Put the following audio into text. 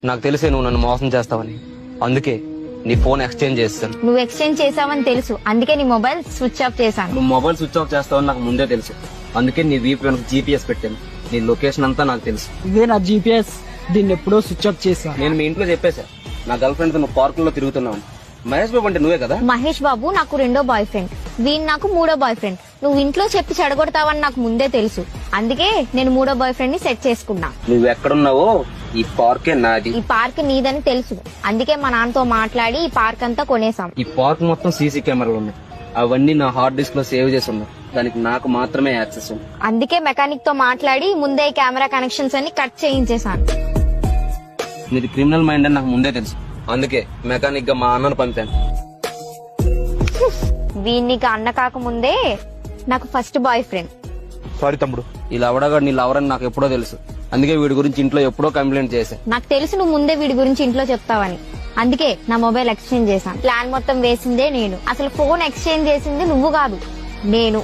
నాకు తెలిసే నువ్వు నన్ను మోసం చేస్తావని, అందుకే నీ ఫోన్ ఎక్స్చేంజ్ చేస్తాను. నువ్వు ఎక్స్చేంజ్ చేసావని తెలుసు, అందుకే నీ మొబైల్ స్విచ్ ఆఫ్ చేశాను. నువ్వు మొబైల్ స్విచ్ ఆఫ్ చేస్తావని నాకు ముందే తెలుసు, అందుకే నీ వీపు వెనక జీపీఎస్ పెట్టాను. నీ లొకేషన్ అంతా నాకు తెలుసు. ఇదే నా జీపీఎస్, దీన్ని ఎప్పుడో స్విచ్ ఆఫ్ చేసా. నేను మీ ఇంట్లో చెప్పేశా నా గర్ల్ ఫ్రెండ్ తో నువ్వు పార్కుల్లో తిరుగుతున్నావు. మహేష్ బాబు అంటే నువ్వే కదా? మహేష్ బాబు నాకు రెండో బాయ్ ఫ్రెండ్, వీణ్ నాకు మూడో బాయ్ ఫ్రెండ్. నువ్వు ఇంట్లో చెప్పి చెడగొడతావని నాకు ముందే తెలుసు, అందుకే నేను మూడో బాయ్ ఫ్రెండ్ ని సెట్ చేసుకున్నా. నువ్వు ఎక్కడున్నావో ఈ పార్కే నాది. ఈ పార్క్ నీదని తెలుసు, అందుకే మా నాన్నతో మాట్లాడి ఈ పార్క్ అంతా కొనేసాం. ఈ పార్క్ మొత్తం సీసీ కెమెరాలు ఉన్నాయి, అవన్నీ నా హార్డ్ డిస్క్ లో సేవ్ చేసి ఉన్నాయి. దానికి నాకు మాత్రమే యాక్సెస్ ఉంది. అందుకే మెకానిక్ తో మాట్లాడి ముందే ఈ కెమెరా కనెక్షన్స్ అన్ని కట్ చేయించేసాను. మీరు క్రిమినల్ మైండ్ అని నాకు ముందే తెలుసు, అందుకే మెకానిక్ గా మా అన్నను పంపాను. వీనికి అన్న కాకముందే నాకు ఫస్ట్ బాయ్ ఫ్రెండ్. సారీ తమ్ముడు, ఇలా అవడగాడు నీ లవరని నాకు ఎప్పుడో తెలుసు, అందుకే వీడి గురించి ఇంట్లో ఎప్పుడో కంప్లైంట్ చేశా. నాకు తెలుసు నువ్వు ముందే వీడి గురించి ఇంట్లో చెప్తావని, అందుకే నా మొబైల్ ఎక్స్చేంజ్ చేశాను. ప్లాన్ మొత్తం వేసిందే నేను, అసలు ఫోన్ ఎక్స్చేంజ్ చేసింది నువ్వు కాదు, నేను.